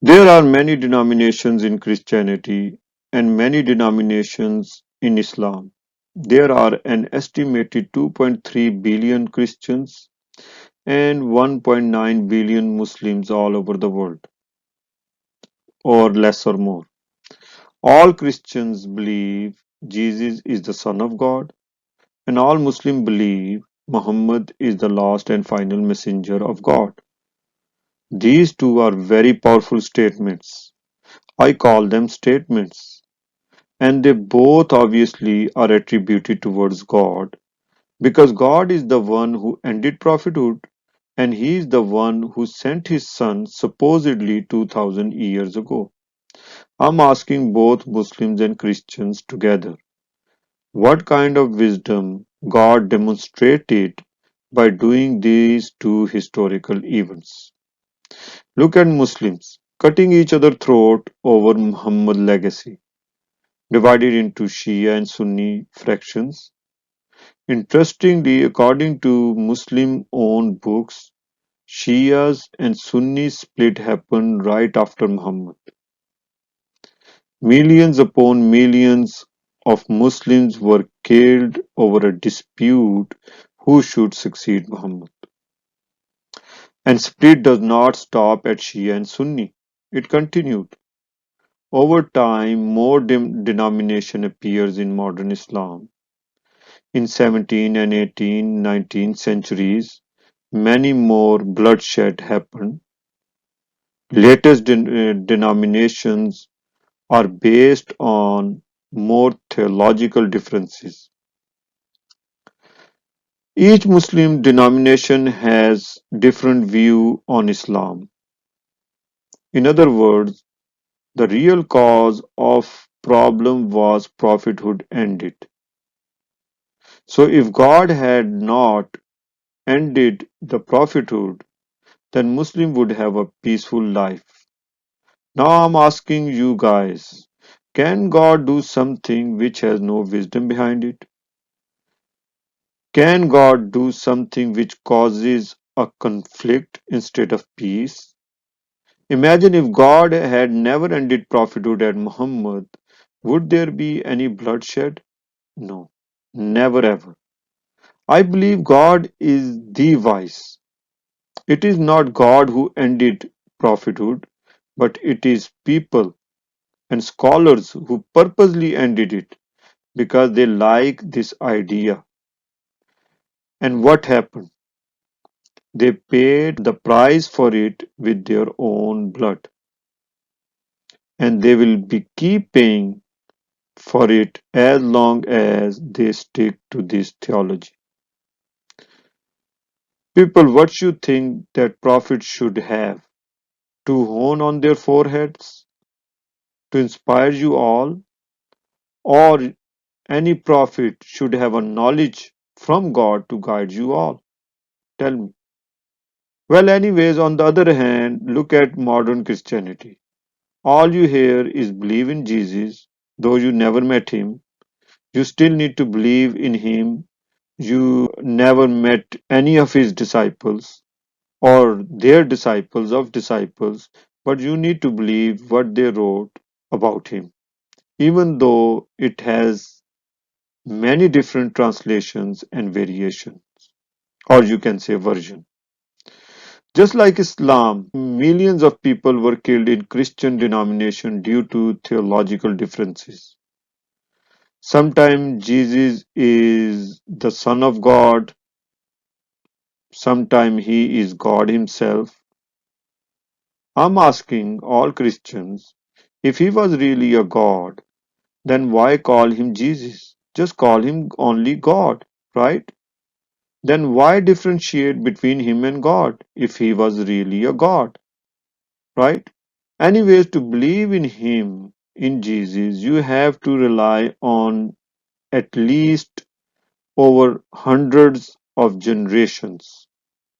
There are many denominations in Christianity and many denominations in Islam. There are an estimated 2.3 billion Christians and 1.9 billion Muslims all over the world, or less or more. All Christians believe Jesus is the Son of God, and all Muslims believe Muhammad is the last and final messenger of God. These two are very powerful statements. I call them statements. And they both obviously are attributed towards God because God is the one who ended prophethood and He is the one who sent His Son supposedly 2000 years ago. I'm asking both Muslims and Christians together what kind of wisdom God demonstrated by doing these two historical events. Look at Muslims cutting each other's throat over Muhammad legacy, divided into Shia and Sunni fractions. Interestingly, according to Muslim-owned books, Shias and Sunni split happened right after Muhammad. Millions upon millions of Muslims were killed over a dispute who should succeed Muhammad. And split does not stop at Shia and Sunni. It continued. Over time, more denomination appears in modern Islam. In 17th and 18th, 19th centuries, many more bloodshed happened. Latest denominations are based on more theological differences. Each Muslim denomination has different view on Islam. In other words, the real cause of problem was prophethood ended. So if God had not ended the prophethood, then Muslim would have a peaceful life. Now I'm asking you guys, can God do something which has no wisdom behind it? Can God do something which causes a conflict instead of peace? Imagine if God had never ended prophethood at Muhammad, would there be any bloodshed? No, never ever. I believe God is the wise. It is not God who ended prophethood, but it is people and scholars who purposely ended it because they like this idea. And what happened? They paid the price for it with their own blood, and they will be keep paying for it as long as they stick to this theology. People, what you think that prophets should have? To hone on their foreheads? To inspire you all? Or any prophet should have a knowledge from God to guide you all? Tell me. Well, anyways, on the other hand, look at modern Christianity. All you hear is believe in Jesus, though you never met him. You still need to believe in him. You never met any of his disciples or their disciples of disciples, but you need to believe what they wrote about him, even though it has many different translations and variations, or you can say version. Just like Islam, millions of people were killed in Christian denomination due to theological differences. Sometimes Jesus is the Son of God, sometimes he is God himself. I'm asking all Christians, if he was really a God, then why call him Jesus? Just call him only God, right? Then why differentiate between him and God if he was really a God, right? Anyways, to believe in him, in Jesus, you have to rely on at least over hundreds of generations,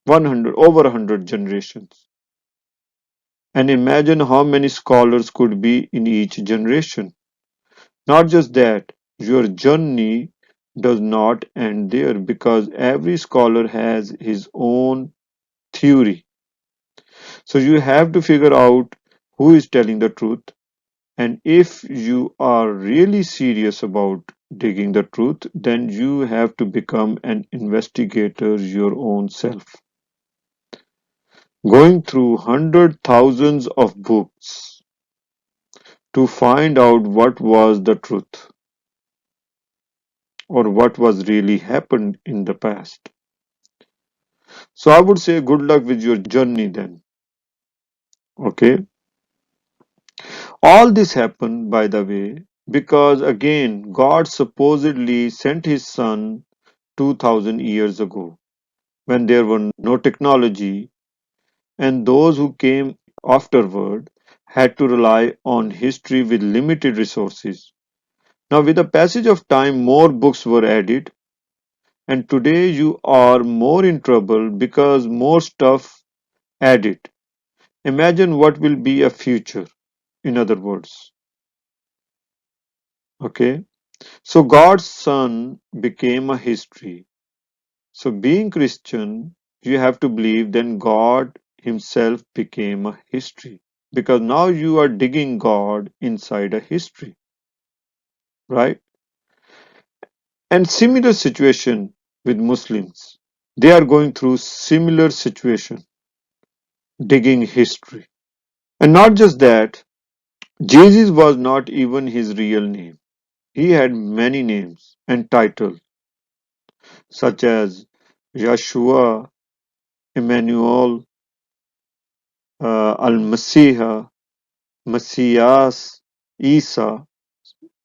100, over 100 generations. And imagine how many scholars could be in each generation. Not just that, your journey does not end there because every scholar has his own theory. So you have to figure out who is telling the truth. And if you are really serious about digging the truth, then you have to become an investigator your own self, going through hundred thousands of books to find out what was the truth or what was really happened in the past. So I would say good luck with your journey then. Okay. All this happened, by the way, because again, God supposedly sent his son 2000 years ago when there were no technology, and those who came afterward had to rely on history with limited resources. Now, with the passage of time, more books were added, and today you are more in trouble because more stuff added. Imagine what will be a future, in other words. Okay, so God's Son became a history. So, being Christian, you have to believe then God Himself became a history. Because now you are digging God inside a history, right? And similar situation with Muslims. They are going through similar situation, digging history. And not just that, Jesus was not even his real name. He had many names and titles such as Yeshua, Emmanuel, Al-Masih, Messias, Isa,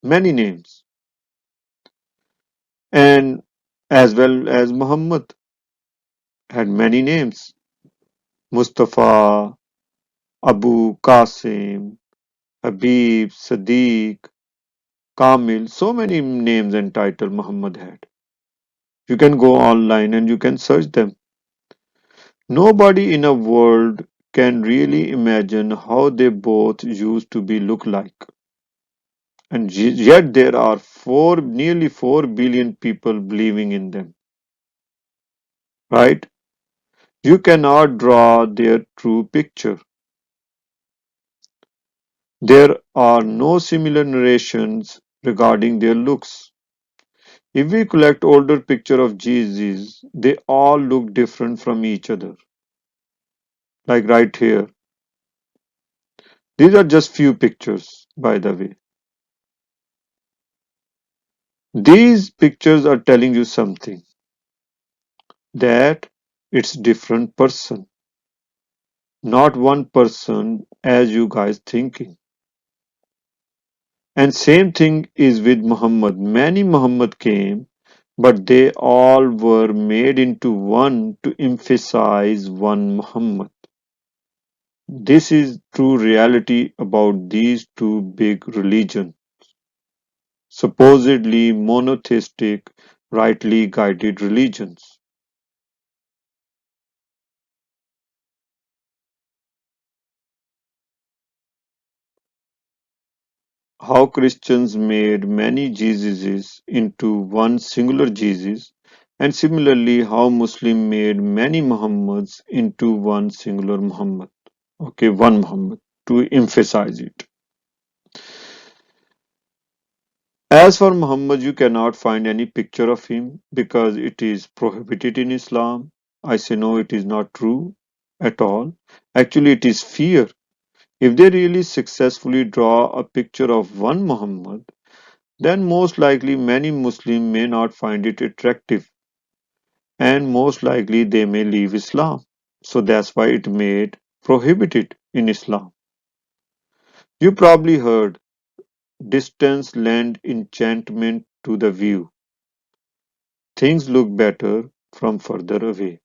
many names, and as well as Muhammad had many names. Mustafa, Abu Qasim, Habib, Sadiq, Kamil, so many names and titles Muhammad had. You can go online and you can search them. Nobody in a world can really imagine how they both used to be look like. And yet there are nearly 4 billion people believing in them, right? You cannot draw their true picture. There are no similar narrations regarding their looks. If we collect older pictures of Jesus, they all look different from each other. Like right here. These are just few pictures, by the way. These pictures are telling you something that it's different person, not one person as you guys thinking. And same thing is with Muhammad. Many Muhammad came, but they all were made into one to emphasize one Muhammad. This is true reality about these two big religions, supposedly monotheistic, rightly guided religions. How Christians made many Jesuses into one singular Jesus, and similarly how Muslim made many Muhammads into one singular Muhammad. Okay, one Muhammad to emphasize it. As for Muhammad, you cannot find any picture of him because it is prohibited in Islam. I say no, it is not true at all. Actually, it is fear. If they really successfully draw a picture of one Muhammad, then most likely many Muslims may not find it attractive and most likely they may leave Islam. So that's why it made prohibited in Islam. You probably heard distance lend enchantment to the view. Things look better from further away.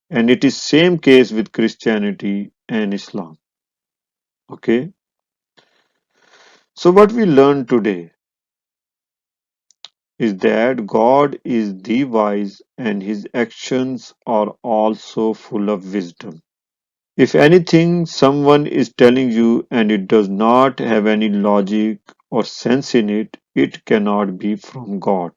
And it is same case with Christianity and Islam. Okay. So what we learn today is that God is the wise and his actions are also full of wisdom. If anything someone is telling you and it does not have any logic or sense in it, it cannot be from God.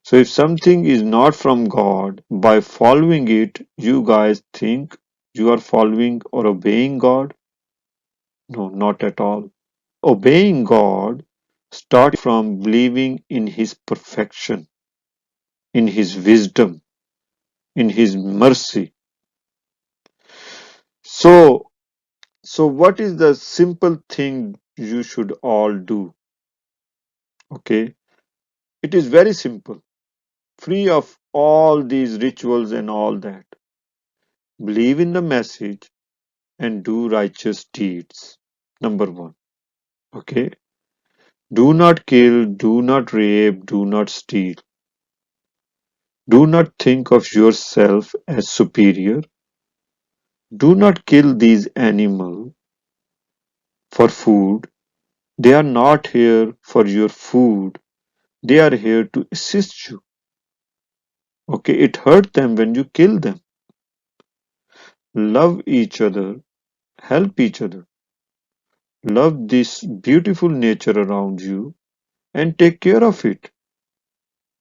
So if something is not from God, by following it, you guys think you are following or obeying God? No, not at all. Obeying God starts from believing in His perfection, in His wisdom, in His mercy. So, so what is the simple thing you should all do? Okay, it is very simple, free of all these rituals and all that. Believe in the message and do righteous deeds. Number one. Okay, do not kill, do not rape, do not steal. Do not think of yourself as superior. Do not kill these animals for food. They are not here for your food. They are here to assist you. Okay, it hurt them when you kill them. Love each other, help each other. Love this beautiful nature around you and take care of it.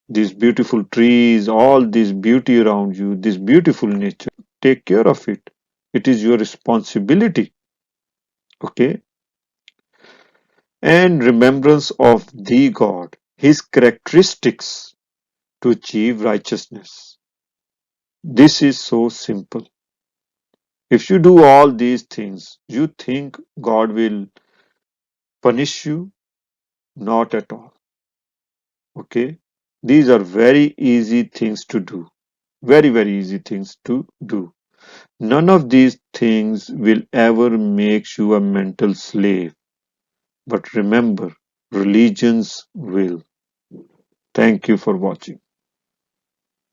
These beautiful trees, all this beauty around you, this beautiful nature, take care of it. It is your responsibility. Okay, and remembrance of the God, His characteristics to achieve righteousness. This is so simple. If you do all these things, you think God will punish you? Not at all. Okay? These are very easy things to do. Very, very easy things to do. None of these things will ever make you a mental slave. But remember, religions will. Thank you for watching.